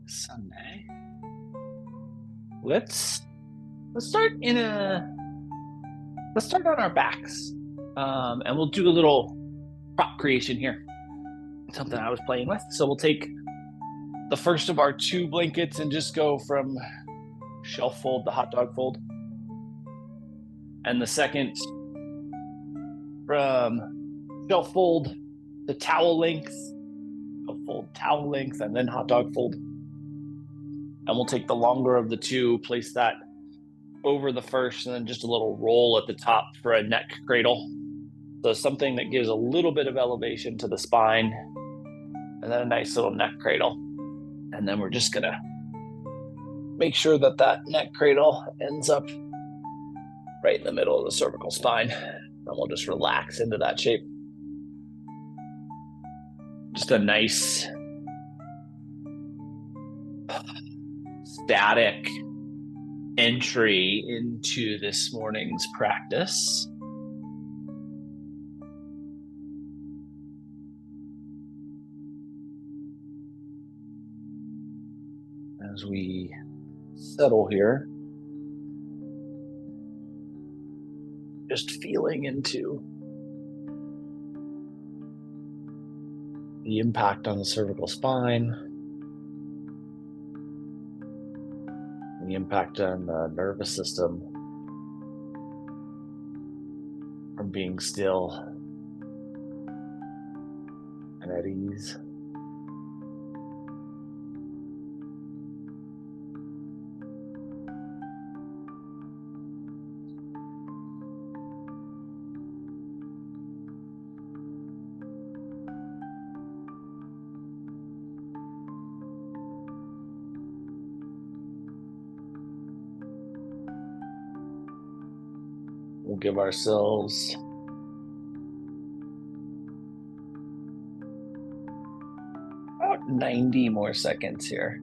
Sunday. Let's start let's start on our backs. And we'll do a little prop creation here. Something I was playing with. So we'll take the first of our two blankets and just go from shelf fold to hot dog fold. And the second from shelf fold to towel length, fold towel length, and then hot dog fold. And we'll take the longer of the two, place that over the first, and then just a little roll at the top for a neck cradle. So something that gives a little bit of elevation to the spine, and then a nice little neck cradle. And then we're just gonna make sure that that neck cradle ends up right in the middle of the cervical spine. And we'll just relax into that shape. Just a nice static entry into this morning's practice. As we settle here, just feeling into the impact on the cervical spine, the impact on the nervous system from being still and at ease. We'll give ourselves about 90 more seconds here.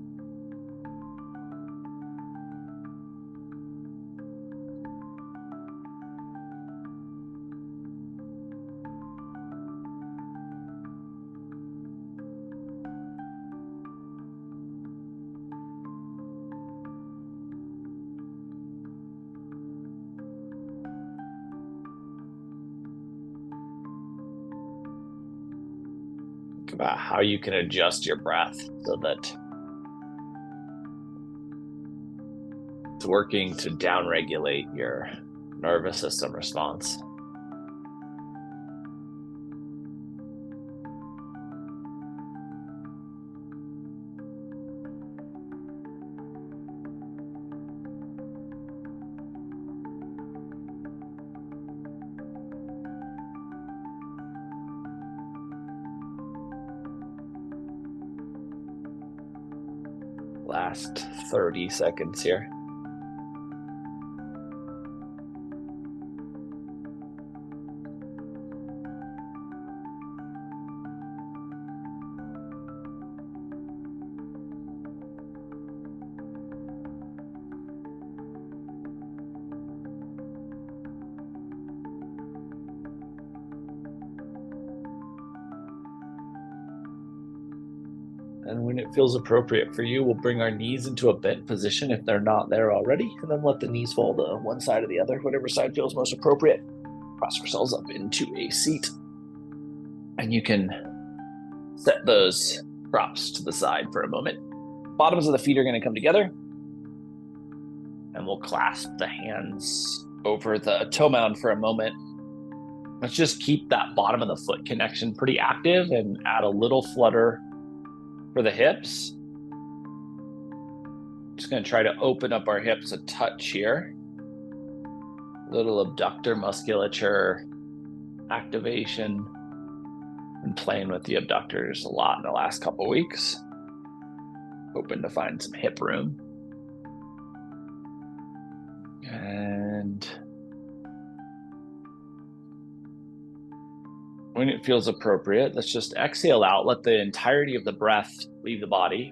About how you can adjust your breath so that it's working to downregulate your nervous system response. Last 30 seconds here. And when it feels appropriate for you, we'll bring our knees into a bent position if they're not there already, and then let the knees fall to one side or the other, whatever side feels most appropriate. Cross ourselves up into a seat. And you can set those props to the side for a moment. Bottoms of the feet are going to come together. And we'll clasp the hands over the toe mound for a moment. Let's just keep that bottom of the foot connection pretty active and add a little flutter for the hips. Just going to try to open up our hips a touch here. Little abductor musculature activation. Been playing with the abductors a lot in the last couple of weeks. Hoping to find some hip room. And when it feels appropriate, let's just exhale out, let the entirety of the breath leave the body.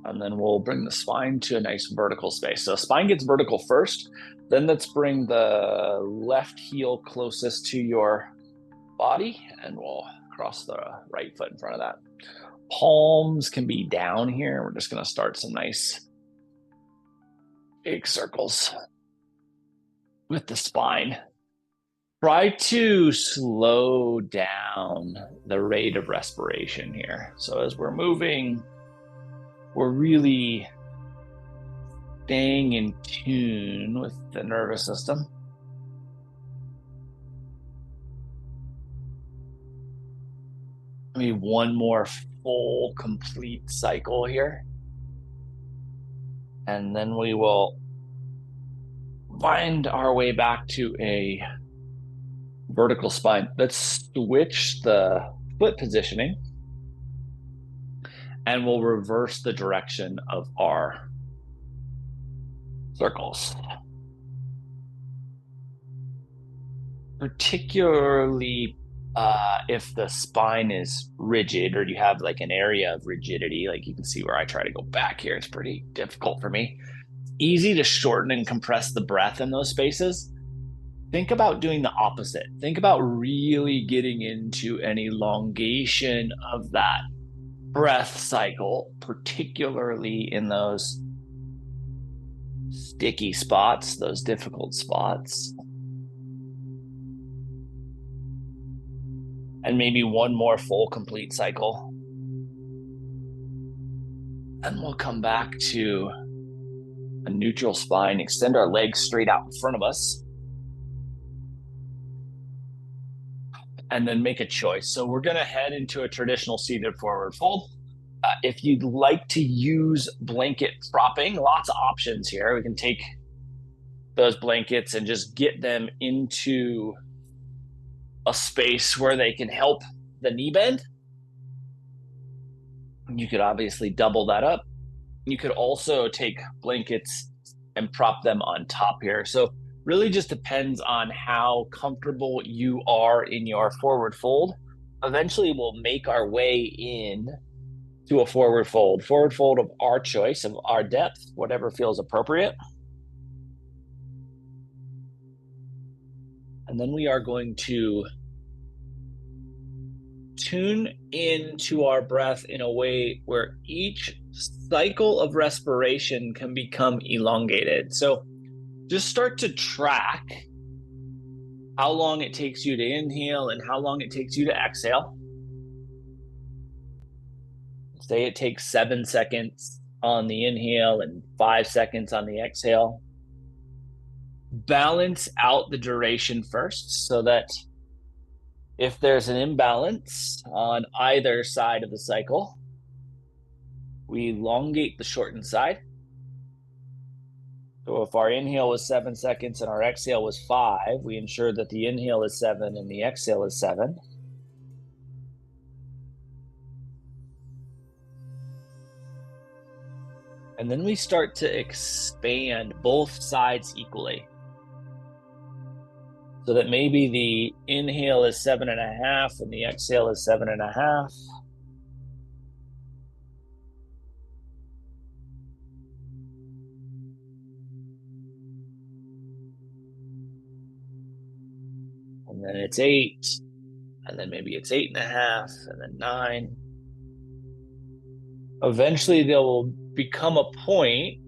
And then we'll bring the spine to a nice vertical space. So spine gets vertical first, then let's bring the left heel closest to your body, and we'll cross the right foot in front of that. Palms can be down here. We're just going to start some nice big circles with the spine. Try to slow down the rate of respiration here. So as we're moving, we're really staying in tune with the nervous system. Maybe one more full, complete cycle here. And then we will find our way back to a vertical spine. Let's switch the foot positioning and we'll reverse the direction of our circles. Particularly if the spine is rigid or you have like an area of rigidity, like you can see where I try to go back here, it's pretty difficult for me. It's easy to shorten and compress the breath in those spaces. Think about doing the opposite. Think about really getting into an elongation of that breath cycle, particularly in those sticky spots, those difficult spots. And maybe one more full, complete cycle. And we'll come back to a neutral spine, extend our legs straight out in front of us. And then make a choice. So we're going to head into a traditional seated forward fold. If you'd like to use blanket propping, lots of options here. We can take those blankets and just get them into a space where they can help the knee bend. You could obviously double that up. You could also take blankets and prop them on top here. So really just depends on how comfortable you are in your forward fold. Eventually we'll make our way in to a forward fold of our choice, of our depth, whatever feels appropriate. And then we are going to tune into our breath in a way where each cycle of respiration can become elongated. So just start to track how long it takes you to inhale and how long it takes you to exhale. Say it takes 7 seconds on the inhale and 5 seconds on the exhale. Balance out the duration first so that if there's an imbalance on either side of the cycle, we elongate the shortened side. So if our inhale was 7 seconds and our exhale was 5, we ensure that the inhale is 7 and the exhale is 7. And then we start to expand both sides equally. So that maybe the inhale is 7.5 and the exhale is 7.5. And then it's 8, and then maybe it's 8.5, and then 9. Eventually there will become a point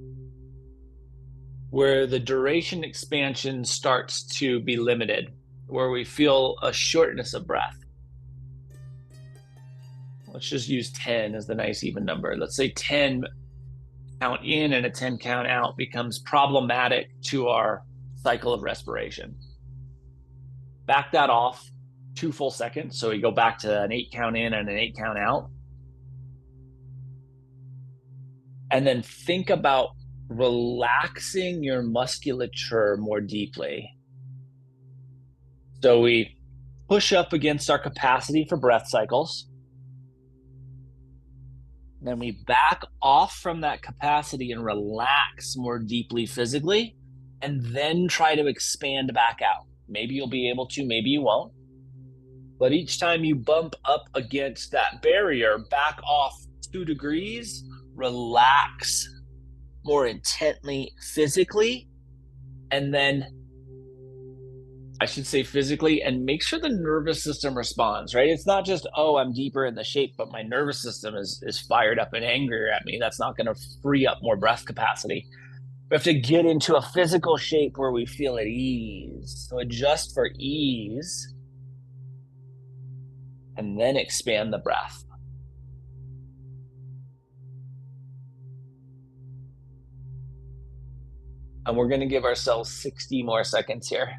where the duration expansion starts to be limited, where we feel a shortness of breath. Let's just use 10 as the nice even number. Let's say 10 count in and a 10 count out becomes problematic to our cycle of respiration. Back that off 2 full seconds. So we go back to an 8 count in and an 8 count out. And then think about relaxing your musculature more deeply. So we push up against our capacity for breath cycles. Then we back off from that capacity and relax more deeply physically, and then try to expand back out. Maybe you'll be able to, maybe you won't. But each time you bump up against that barrier, back off 2 degrees, relax more intently physically, and then I should say physically, and make sure the nervous system responds, right? It's not just, oh, I'm deeper in the shape, but my nervous system is fired up and angry at me. That's not going to free up more breath capacity. We have to get into a physical shape where we feel at ease. So adjust for ease and then expand the breath. And we're going to give ourselves 60 more seconds here.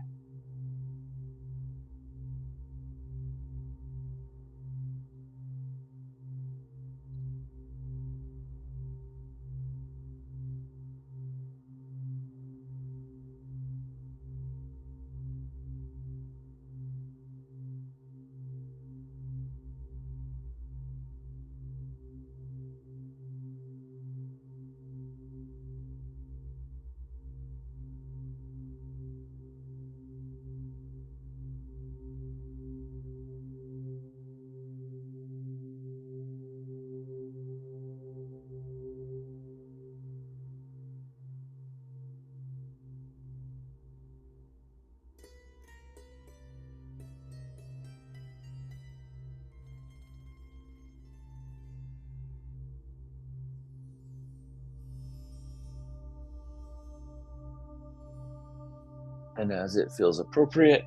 And as it feels appropriate,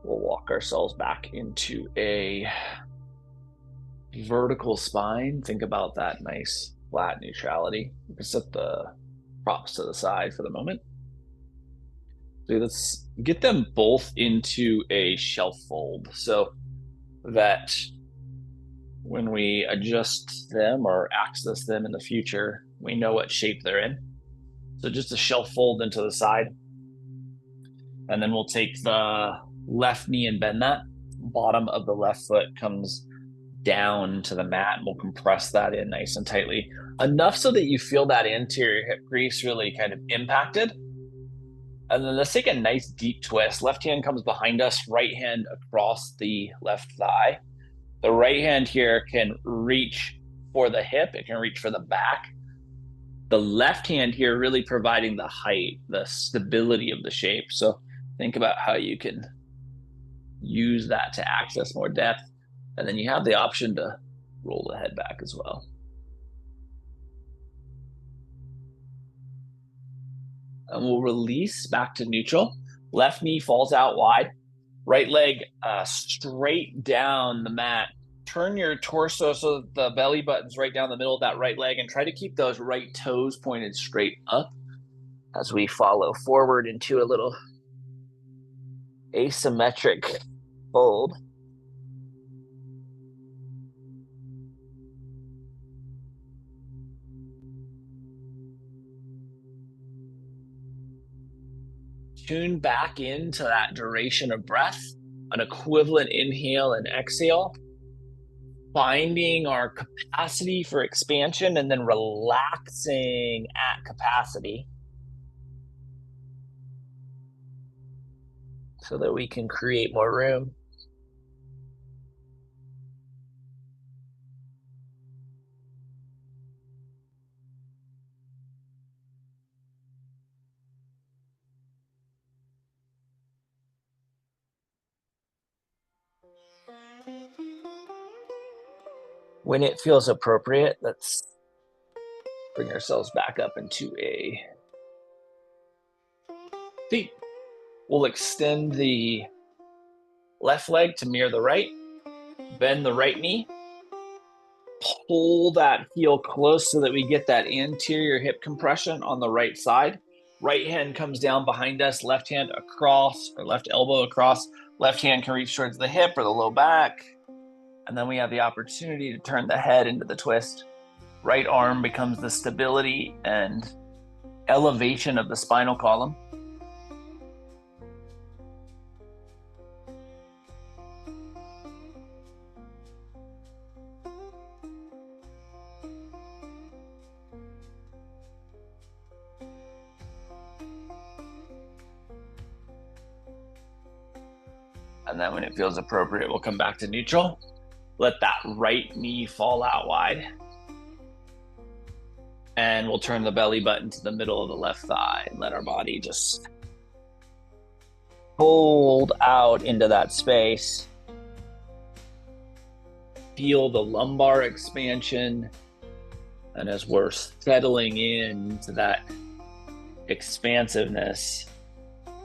we'll walk ourselves back into a vertical spine. Think about that nice flat neutrality. We can set the props to the side for the moment. So let's get them both into a shelf fold so that when we adjust them or access them in the future, we know what shape they're in. So just a shelf fold into the side. And then we'll take the left knee and bend that. Bottom of the left foot comes down to the mat, and we'll compress that in nice and tightly. Enough so that you feel that anterior hip crease really kind of impacted. And then let's take a nice deep twist. Left hand comes behind us, right hand across the left thigh. The right hand here can reach for the hip, it can reach for the back. The left hand here really providing the height, the stability of the shape. So think about how you can use that to access more depth. And then you have the option to roll the head back as well. And we'll release back to neutral. Left knee falls out wide. Right leg straight down the mat. Turn your torso so that the belly button's right down the middle of that right leg, and try to keep those right toes pointed straight up as we follow forward into a little asymmetric fold. Tune back into that duration of breath, an equivalent inhale and exhale, finding our capacity for expansion and then relaxing at capacity so that we can create more room. When it feels appropriate, let's bring ourselves back up into a seat. We'll extend the left leg to mirror the right, bend the right knee, pull that heel close so that we get that anterior hip compression on the right side. Right hand comes down behind us, left hand across, or left elbow across. Left hand can reach towards the hip or the low back. And then we have the opportunity to turn the head into the twist. Right arm becomes the stability and elevation of the spinal column. And then when it feels appropriate, we'll come back to neutral. Let that right knee fall out wide. And we'll turn the belly button to the middle of the left thigh and let our body just Fold out into that space. Feel the lumbar expansion. And as we're settling into that expansiveness,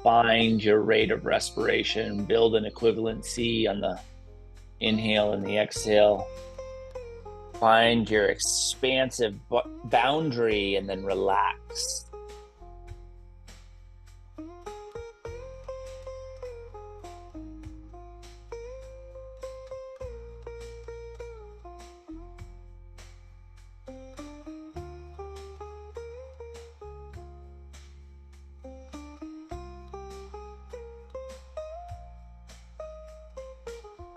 find your rate of respiration, build an equivalency on the inhale and the exhale. Find your expansive boundary and then relax.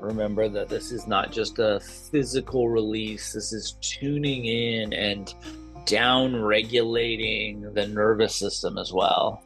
Remember that this is not just a physical release. This is tuning in and down regulating the nervous system as well.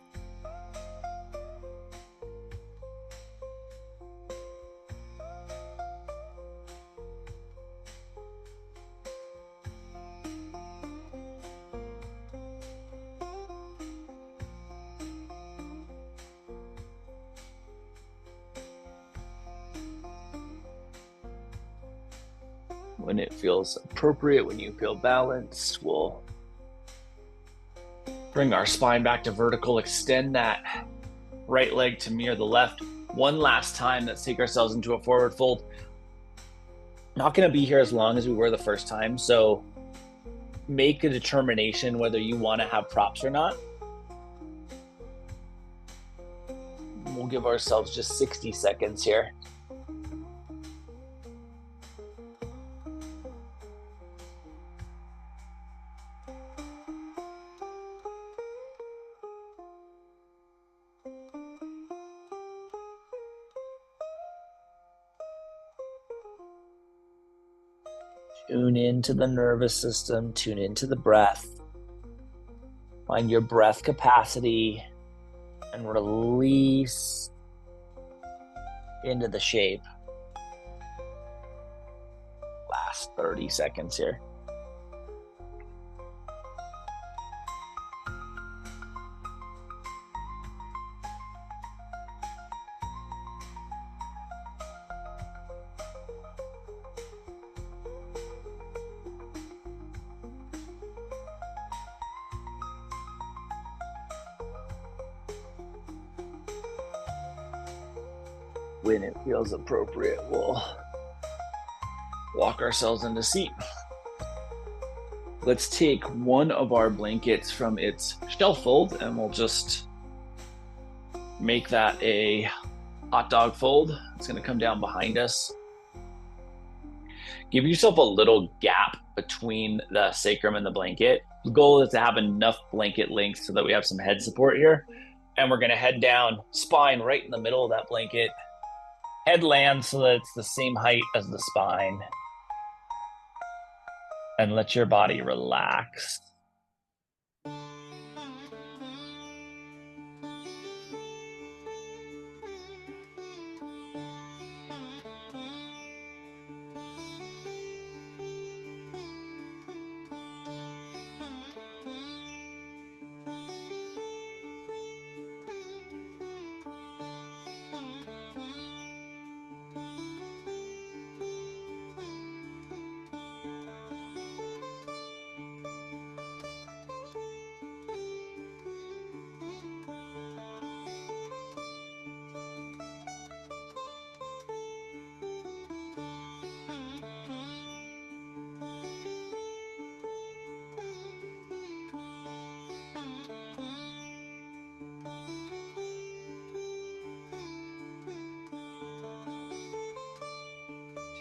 When it feels appropriate, when you feel balanced, we'll bring our spine back to vertical, extend that right leg to mirror the left. One last time, let's take ourselves into a forward fold. Not going to be here as long as we were the first time, so make a determination whether you want to have props or not. We'll give ourselves just 60 seconds here. Tune into the nervous system, tune into the breath. Find your breath capacity and release into the shape. Last 30 seconds here. When it feels appropriate, we'll walk ourselves into seat. Let's take one of our blankets from its shelf fold and we'll just make that a hot dog fold. It's going to come down behind us. Give yourself a little gap between the sacrum and the blanket. The goal is to have enough blanket length so that we have some head support here. And we're going to head down, spine right in the middle of that blanket. Head lands so that it's the same height as the spine. And let your body relax.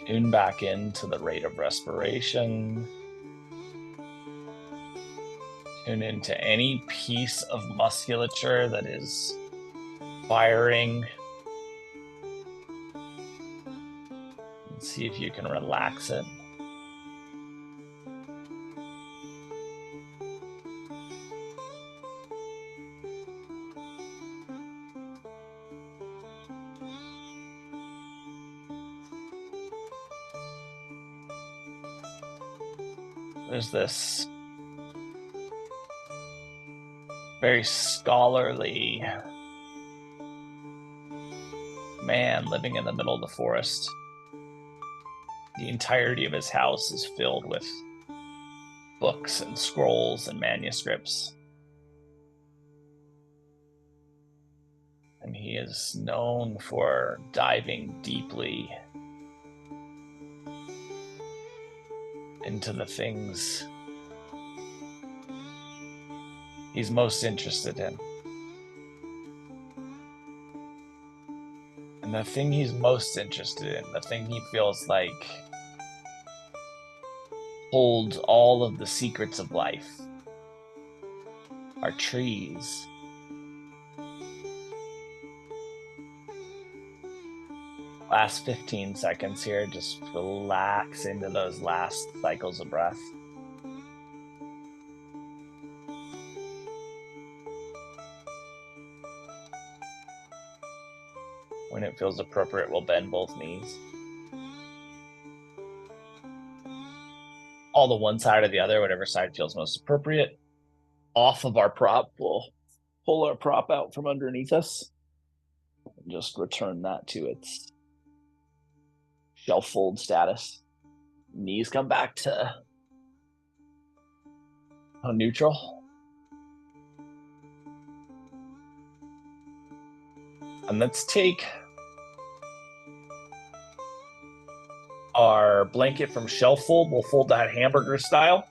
Tune back into the rate of respiration. Tune into any piece of musculature that is firing. And see if you can relax it. There's this very scholarly man living in the middle of the forest. The entirety of his house is filled with books and scrolls and manuscripts. And he is known for diving deeply into the things he's most interested in. And the thing he's most interested in, the thing he feels like holds all of the secrets of life, are trees. Last 15 seconds here, just relax into those last cycles of breath. When it feels appropriate, we'll bend both knees. All the one side or the other, whatever side feels most appropriate. Off of our prop, we'll pull our prop out from underneath us and just return that to its shelf fold status. Knees come back to neutral. And let's take our blanket from shelf fold. We'll fold that hamburger style.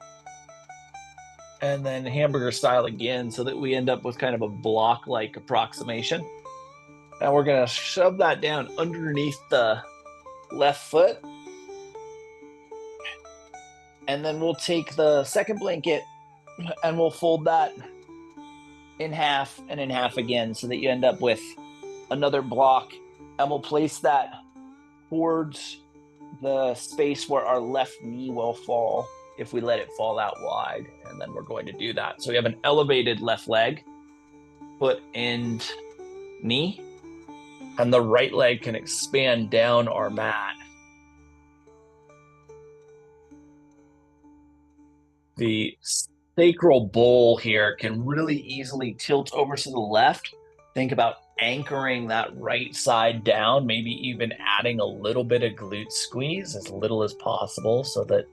And then hamburger style again so that we end up with kind of a block-like approximation. And we're going to shove that down underneath the left foot. And then we'll take the second blanket and we'll fold that in half and in half again so that you end up with another block. And we'll place that towards the space where our left knee will fall if we let it fall out wide. And then we're going to do that. So we have an elevated left leg, foot and knee, and the right leg can expand down our mat. The sacral bowl here can really easily tilt over to the left. Think about anchoring that right side down, maybe even adding a little bit of glute squeeze, as little as possible, so that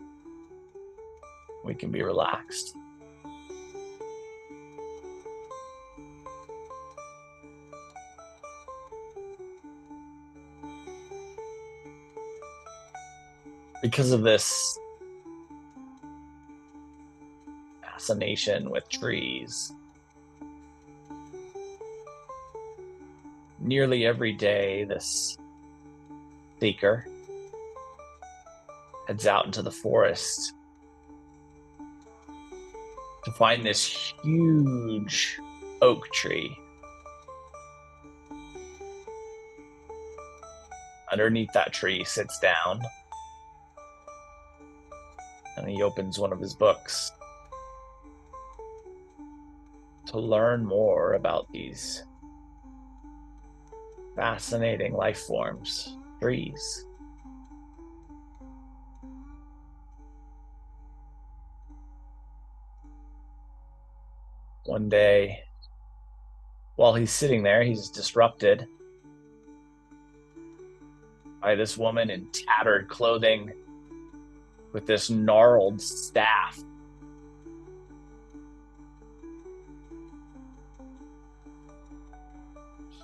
we can be relaxed. Because of this fascination with trees, nearly every day this seeker heads out into the forest to find this huge oak tree. Underneath that tree, he sits down and he opens one of his books to learn more about these fascinating life forms, trees. One day, while he's sitting there, he's disrupted by this woman in tattered clothing with this gnarled staff.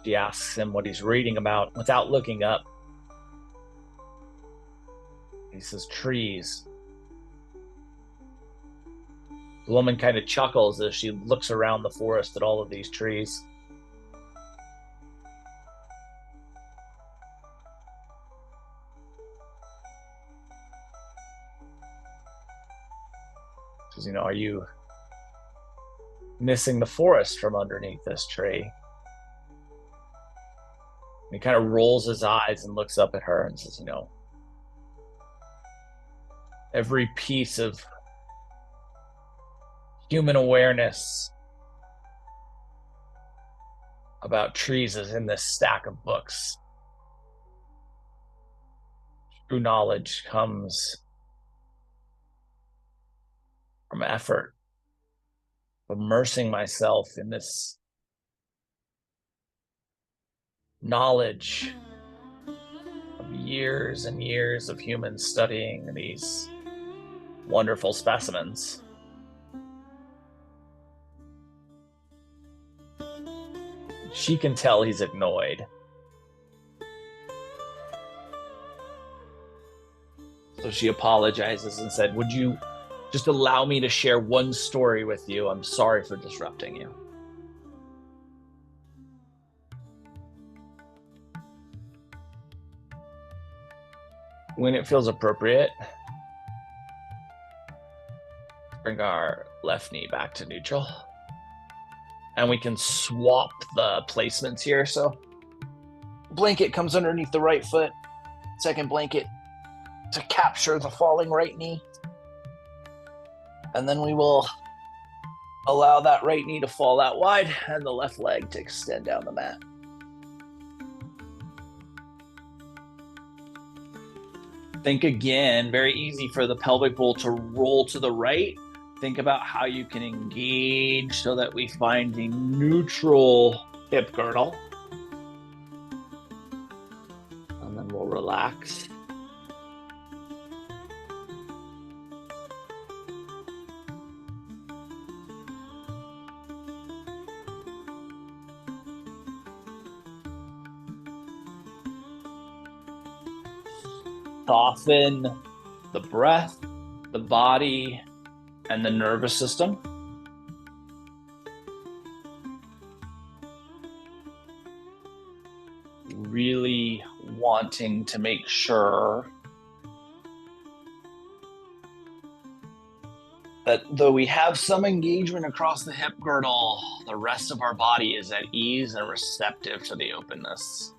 She asks him what he's reading about without looking up. He says, trees. The woman kind of chuckles as she looks around the forest at all of these trees. She says, are you missing the forest from underneath this tree? And he kind of rolls his eyes and looks up at her and says, every piece of human awareness about trees is in this stack of books. True knowledge comes from effort, immersing myself in this knowledge years and years of humans studying these wonderful specimens. She can tell he's annoyed. So she apologizes and said, "Would you just allow me to share one story with you? I'm sorry for disrupting you." When it feels appropriate, bring our left knee back to neutral. And we can swap the placements here. So blanket comes underneath the right foot, second blanket to capture the falling right knee. And then we will allow that right knee to fall out wide and the left leg to extend down the mat. Think again, very easy for the pelvic bowl to roll to the right. Think about how you can engage so that we find the neutral hip girdle. And then we'll relax. Soften the breath, the body, and the nervous system. Really wanting to make sure that though we have some engagement across the hip girdle, the rest of our body is at ease and receptive to the openness.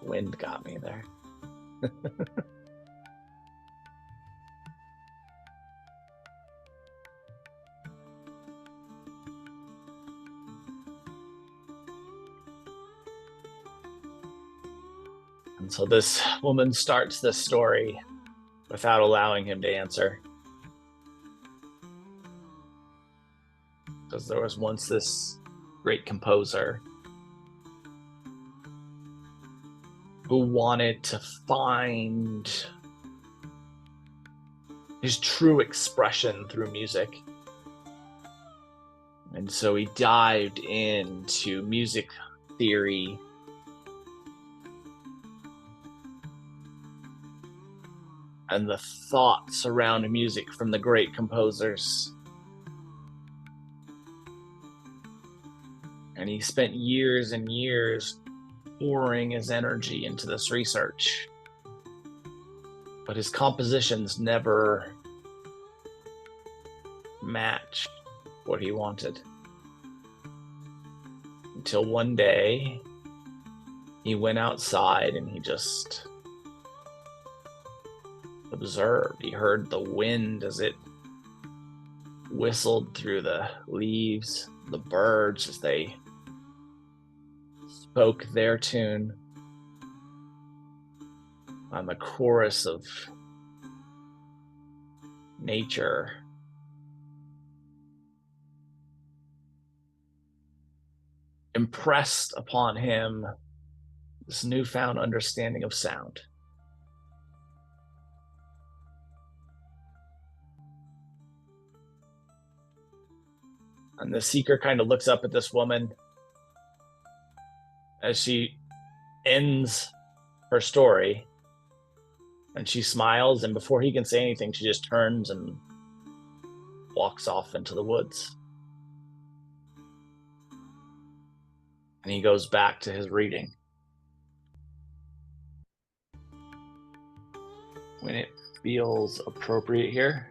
Wind got me there. And so this woman starts this story without allowing him to answer. Because there was once this great composer who wanted to find his true expression through music. And so he dived into music theory and the thoughts around music from the great composers. And he spent years and years pouring his energy into this research. But his compositions never matched what he wanted. Until one day, he went outside and he just observed. He heard the wind as it whistled through the leaves, the birds as they spoke their tune on the chorus of nature. Impressed upon him this newfound understanding of sound. And the seeker kind of looks up at this woman as she ends her story, and she smiles, and before he can say anything, she just turns and walks off into the woods. And he goes back to his reading. When it feels appropriate here,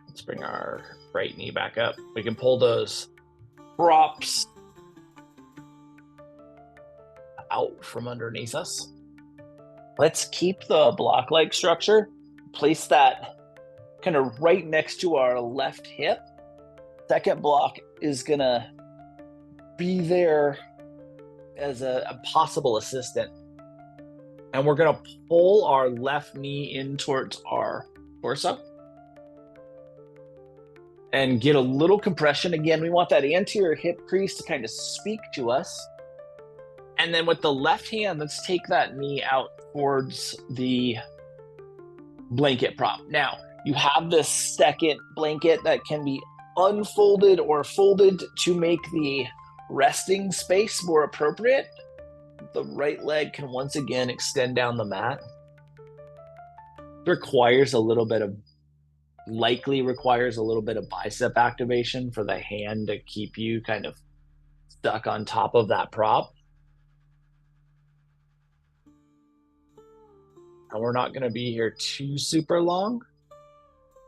let's bring our right knee back up. We can pull those props out from underneath us. Let's keep the block-like structure. Place that kind of right next to our left hip. Second block is gonna be there as a possible assistant. And we're going to pull our left knee in towards our torso and get a little compression. Again, we want that anterior hip crease to kind of speak to us. And then with the left hand, let's take that knee out towards the blanket prop. Now, you have this second blanket that can be unfolded or folded to make the resting space more appropriate. The right leg can once again extend down the mat. Likely requires a little bit of bicep activation for the hand to keep you kind of stuck on top of that prop. And we're not going to be here too super long.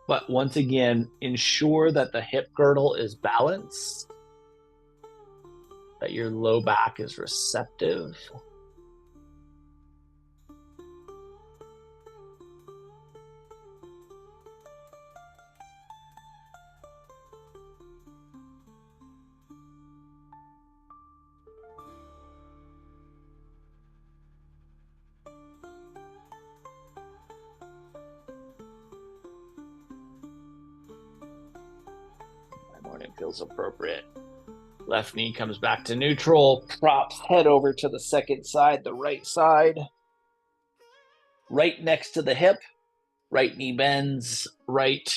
But once again, ensure that the hip girdle is balanced, that your low back is receptive. When it feels appropriate. Left knee comes back to neutral, props head over to the second side, the right side. Right next to the hip, right knee bends, right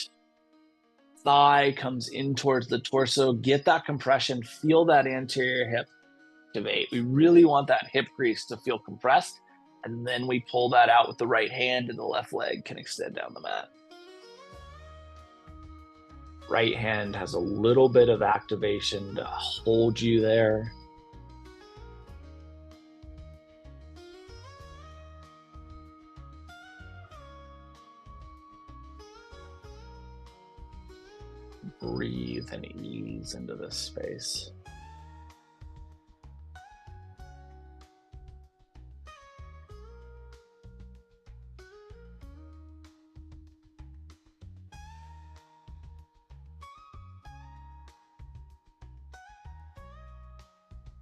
thigh comes in towards the torso. Get that compression, feel that anterior hip activate. We really want that hip crease to feel compressed, and then we pull that out with the right hand and the left leg can extend down the mat. Right hand has a little bit of activation to hold you there. Breathe and ease into this space.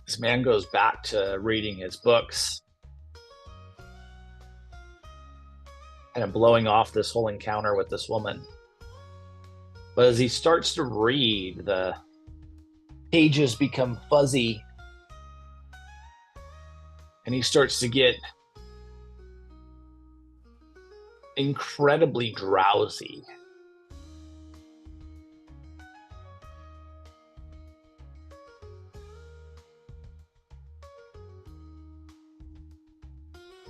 This man goes back to reading his books, kind of blowing off this whole encounter with this woman. But as he starts to read, the pages become fuzzy, and he starts to get incredibly drowsy.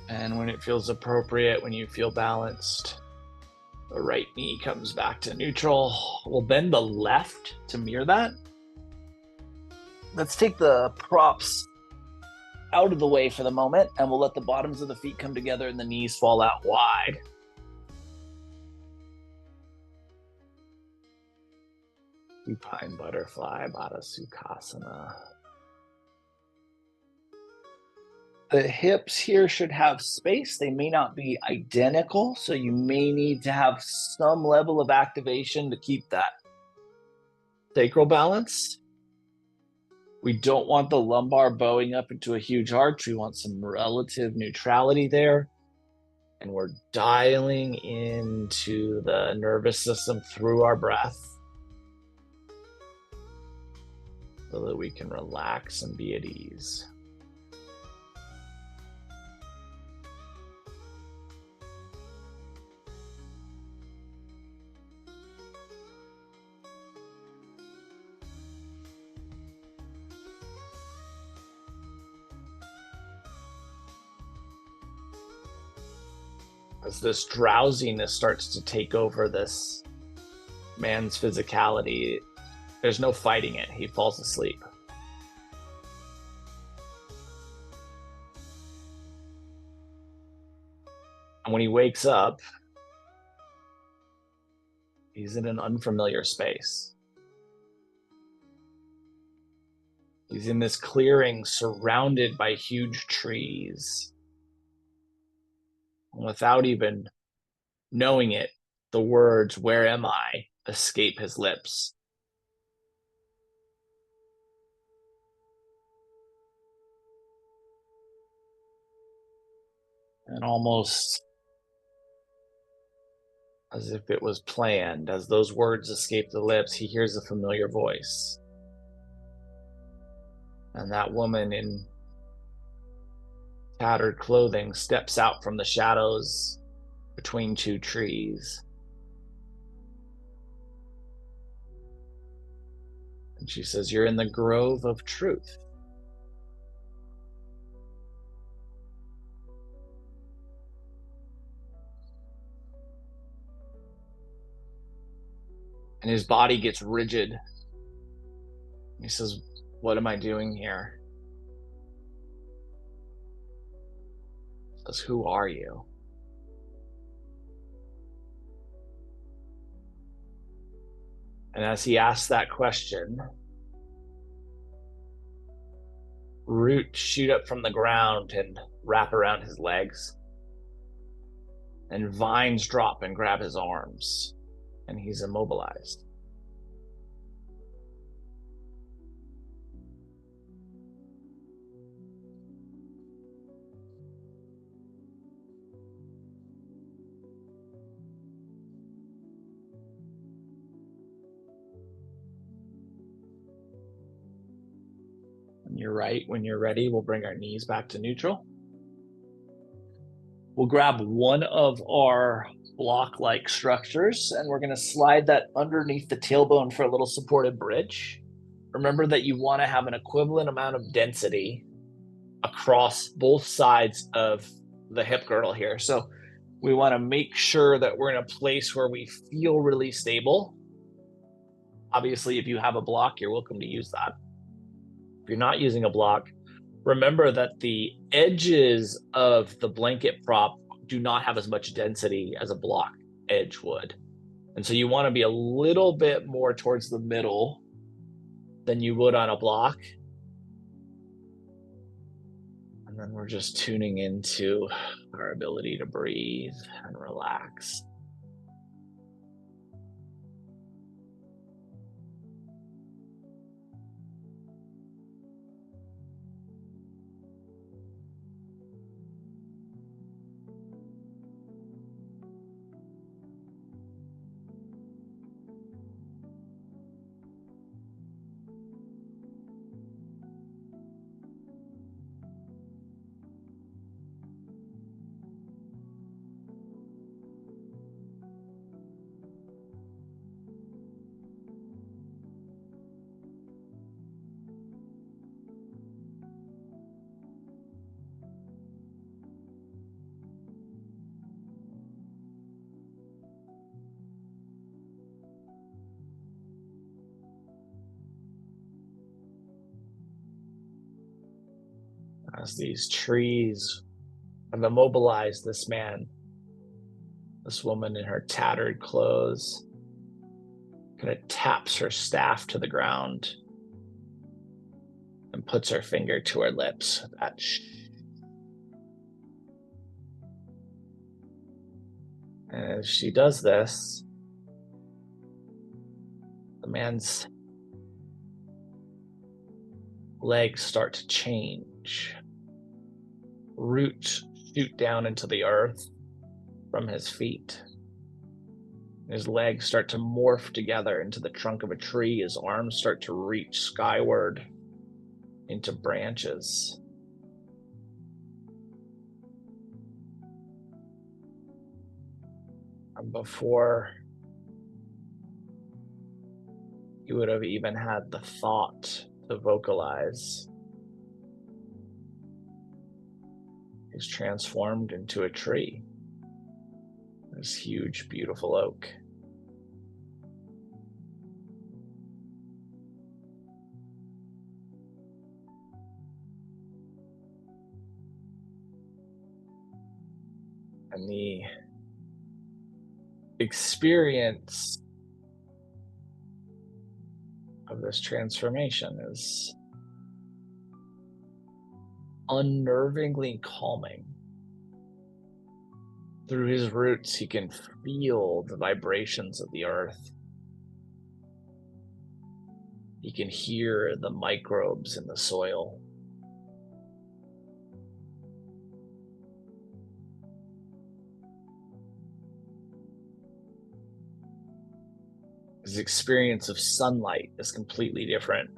And when it feels appropriate, when you feel balanced, the right knee comes back to neutral. We'll bend the left to mirror that. Let's take the props out of the way for the moment, and we'll let the bottoms of the feet come together and the knees fall out wide. Supine butterfly, Baddha Sukhasana. The hips here should have space. They may not be identical, so you may need to have some level of activation to keep that sacral balance. We don't want the lumbar bowing up into a huge arch. We want some relative neutrality there. And we're dialing into the nervous system through our breath so that we can relax and be at ease. As this drowsiness starts to take over this man's physicality, there's no fighting it. He falls asleep. And when he wakes up, he's in an unfamiliar space. He's in this clearing surrounded by huge trees. Without even knowing it, the words, "Where am I?" escape his lips. And almost as if it was planned, as those words escape the lips, he hears a familiar voice. And that woman in tattered clothing steps out from the shadows between two trees. And she says, "You're in the grove of truth." And his body gets rigid. He says, "What am I doing here?" He says, "Who are you?" And as he asks that question, roots shoot up from the ground and wrap around his legs. And vines drop and grab his arms. And he's immobilized. And you're right, when you're ready, we'll bring our knees back to neutral. We'll grab one of our block-like structures and we're going to slide that underneath the tailbone for a little supported bridge. Remember that you want to have an equivalent amount of density across both sides of the hip girdle here. So we want to make sure that we're in a place where we feel really stable. Obviously, if you have a block, you're welcome to use that. If you're not using a block, remember that the edges of the blanket prop do not have as much density as a block edge would. And so you want to be a little bit more towards the middle than you would on a block. And then we're just tuning into our ability to breathe and relax. As these trees have immobilized this man, this woman in her tattered clothes kind of taps her staff to the ground and puts her finger to her lips. And as she does this, the man's legs start to change. Roots shoot down into the earth from his feet. His legs start to morph together into the trunk of a tree. His arms start to reach skyward into branches. And before you would have even had the thought to vocalize, he's transformed into a tree. This huge, beautiful oak. And the experience of this transformation is unnervingly calming. Through his roots, he can feel the vibrations of the earth. He can hear the microbes in the soil. His experience of sunlight is completely different.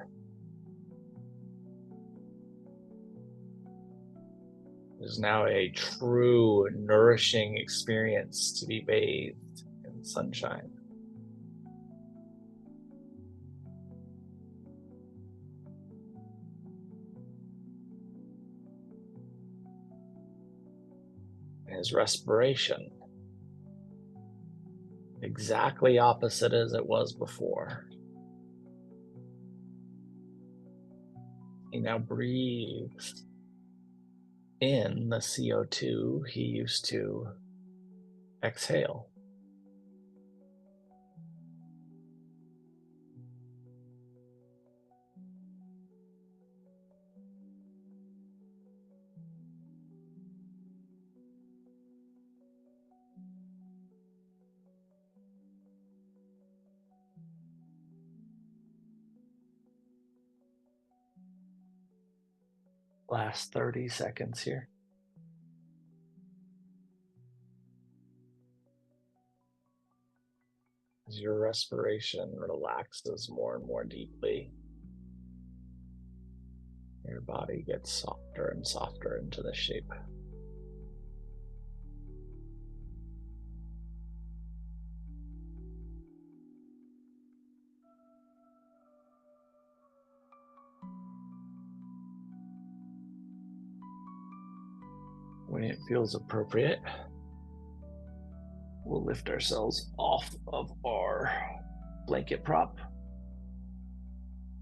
There's now a true, nourishing experience to be bathed in sunshine. His respiration, exactly opposite as it was before. He now breathes in the CO2 he used to exhale. Last 30 seconds here. As your respiration relaxes more and more deeply, your body gets softer and softer into the shape. When it feels appropriate, we'll lift ourselves off of our blanket prop.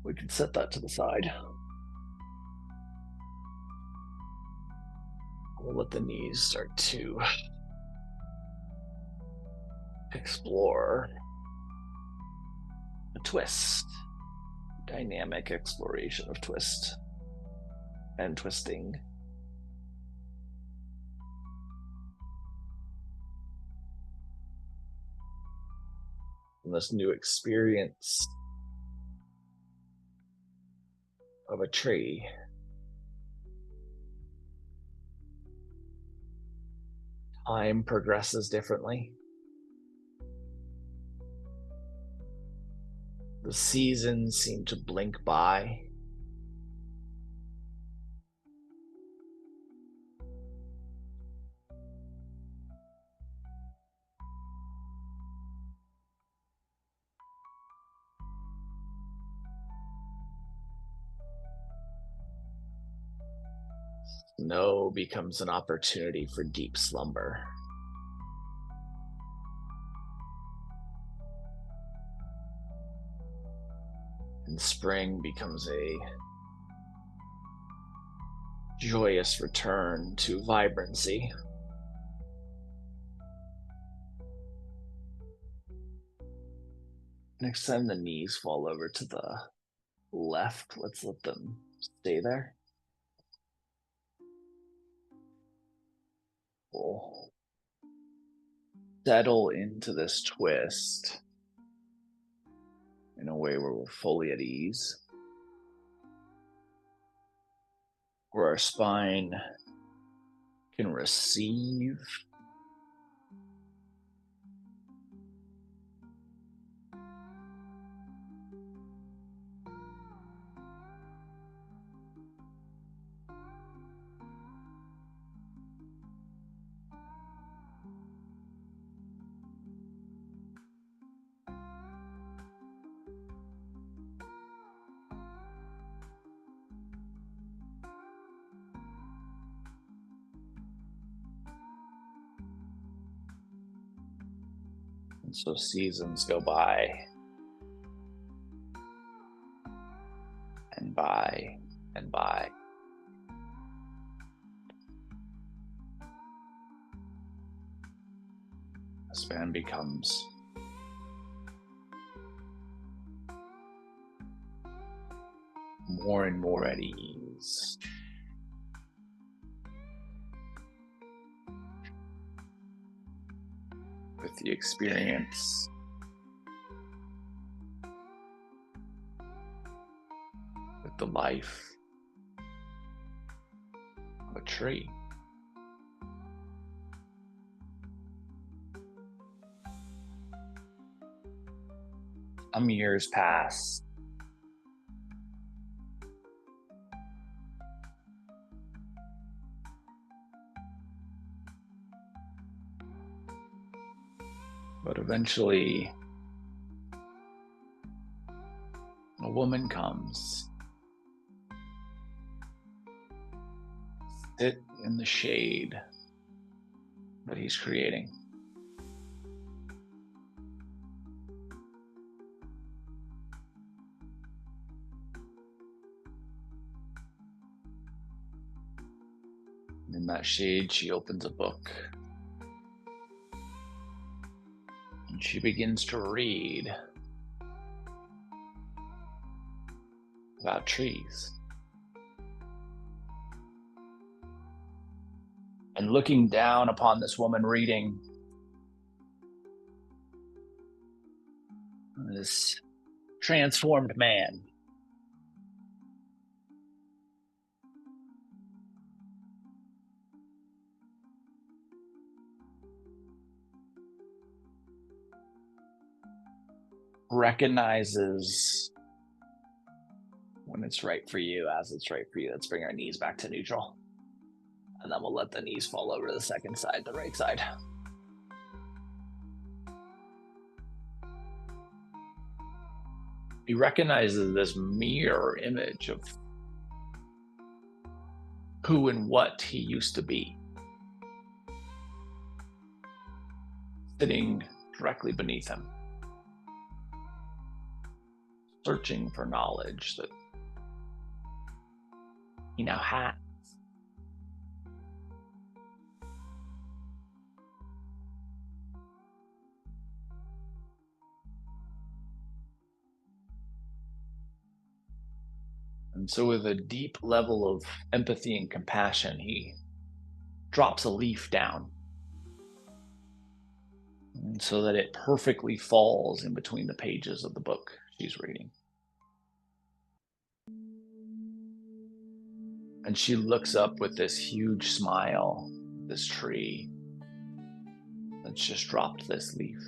We can set that to the side. We'll let the knees start to explore a twist, dynamic exploration of twist and twisting. And this new experience of a tree. Time progresses differently. The seasons seem to blink by. Snow becomes an opportunity for deep slumber. And spring becomes a joyous return to vibrancy. Next time the knees fall over to the left, let's let them stay there. We'll settle into this twist in a way where we're fully at ease, where our spine can receive and so seasons go by and by and by. The span becomes more and more at ease. With the experience with the life of a tree. Some years pass. But eventually, a woman comes, sit in the shade that he's creating. In that shade, she opens a book and she begins to read about trees. And looking down upon this woman reading, this transformed man recognizes when it's right for you as it's right for you. Let's bring our knees back to neutral. And then we'll let the knees fall over to the second side, the right side. He recognizes this mirror image of who and what he used to be, sitting directly beneath him, searching for knowledge that he now has. And so with a deep level of empathy and compassion, he drops a leaf down, and so that it perfectly falls in between the pages of the book she's reading. And she looks up with this huge smile, this tree that's just dropped this leaf.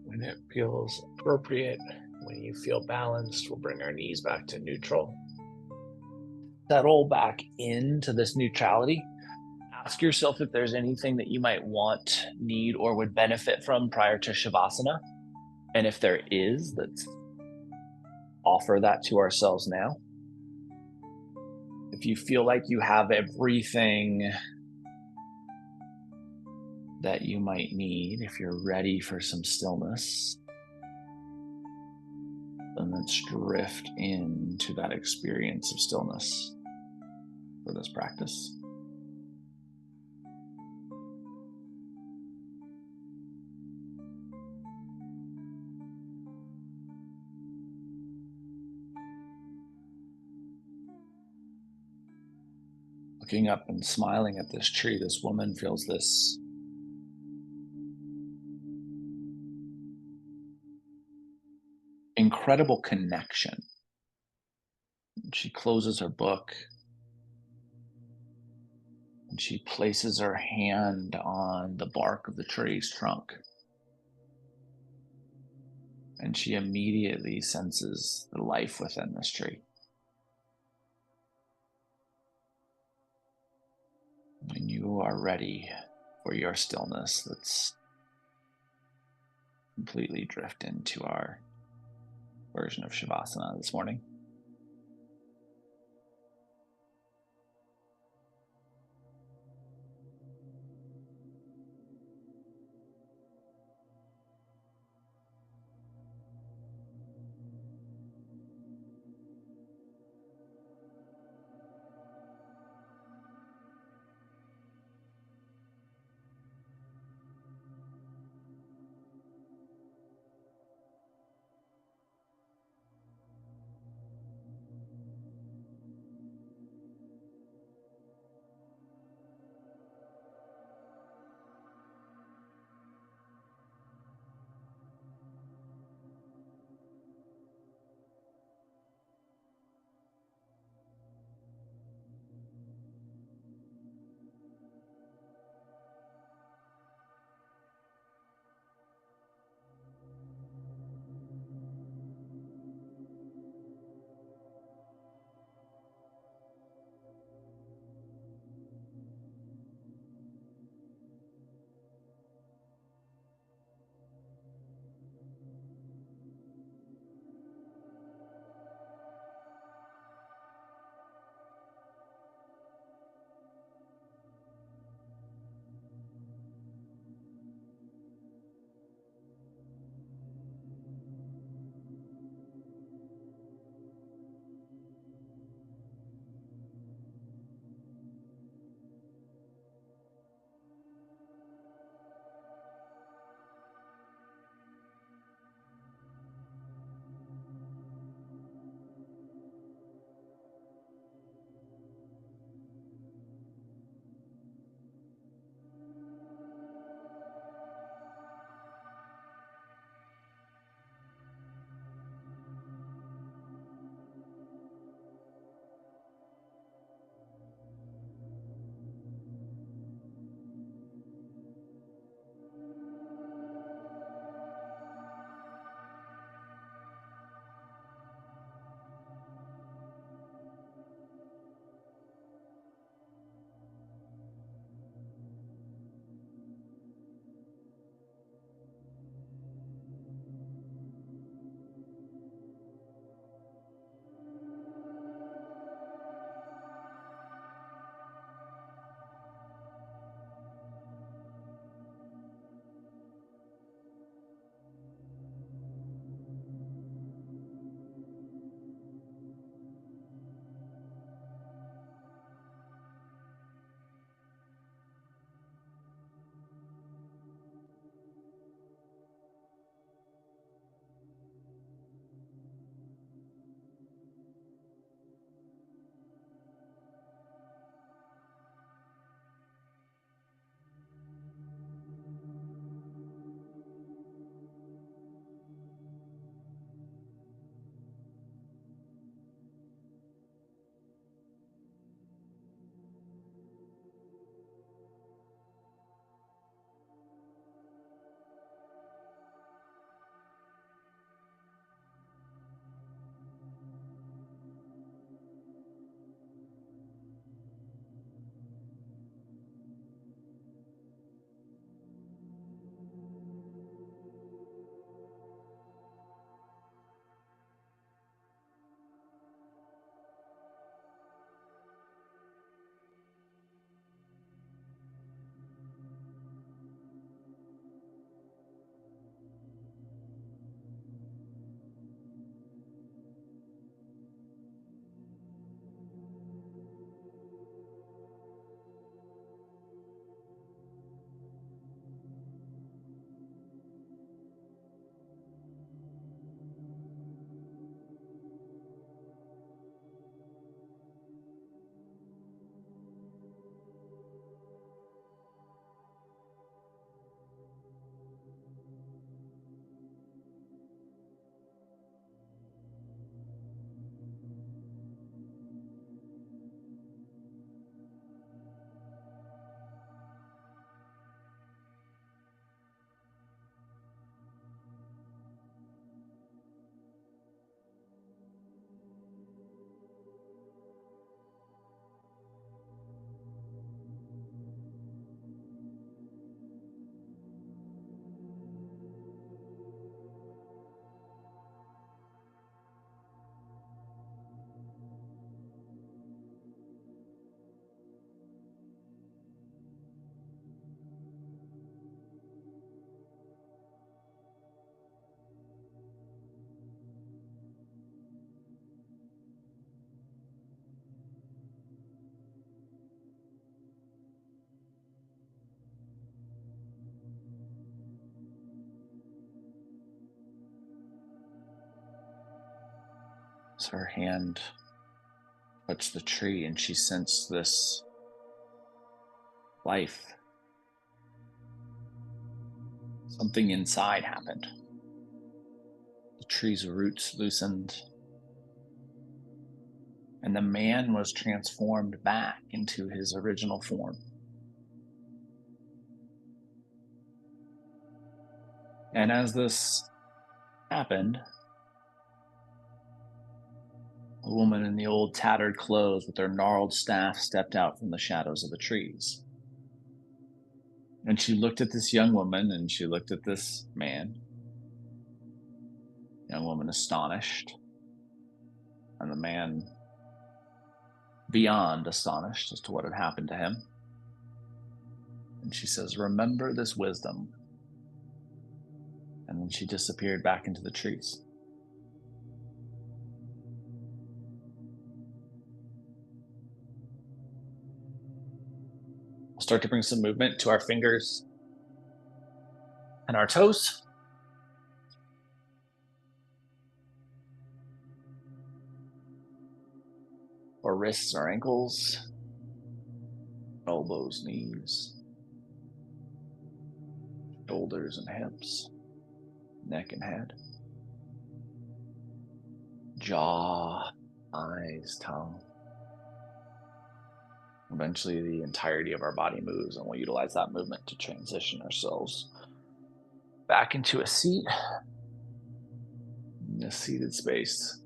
When it feels appropriate, when you feel balanced, we'll bring our knees back to neutral. Settle back into this neutrality. Ask yourself if there's anything that you might want, need, or would benefit from prior to Shavasana. And if there is, let's offer that to ourselves now. If you feel like you have everything that you might need, if you're ready for some stillness, then let's drift into that experience of stillness for this practice. Looking up and smiling at this tree, this woman feels this incredible connection. She closes her book and she places her hand on the bark of the tree's trunk. And she immediately senses the life within this tree. When you are ready for your stillness, let's completely drift into our version of Shavasana this morning. As her hand touched the tree and she sensed this life. Something inside happened. The tree's roots loosened, and the man was transformed back into his original form. And as this happened, a woman in the old tattered clothes with her gnarled staff stepped out from the shadows of the trees. And she looked at this young woman and she looked at this man. Young woman astonished, and the man beyond astonished as to what had happened to him. And she says, "Remember this wisdom." And then she disappeared back into the trees. We'll start to bring some movement to our fingers and our toes. Or wrists or ankles, elbows, knees, shoulders and hips, neck and head, jaw, eyes, tongue. Eventually, the entirety of our body moves, and we'll utilize that movement to transition ourselves back into a seat. In a seated space,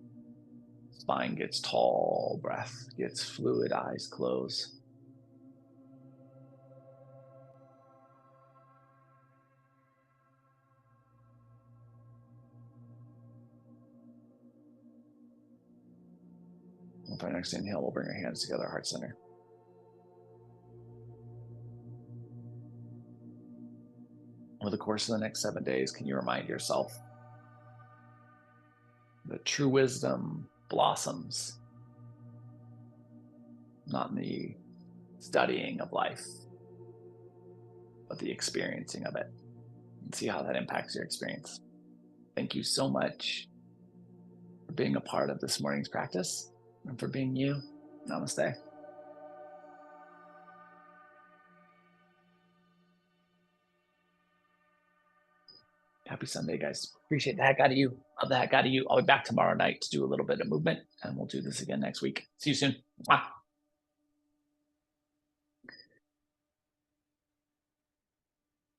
spine gets tall, breath gets fluid, eyes close. With our next inhale, we'll bring our hands together, heart center. Over the course of the next 7 days, can you remind yourself that true wisdom blossoms not in the studying of life, but the experiencing of it, and see how that impacts your experience. Thank you so much for being a part of this morning's practice and for being you. Namaste. Happy Sunday, guys. Appreciate the heck out of you. Love the heck out of you. I'll be back tomorrow night to do a little bit of movement, and we'll do this again next week. See you soon. Mwah.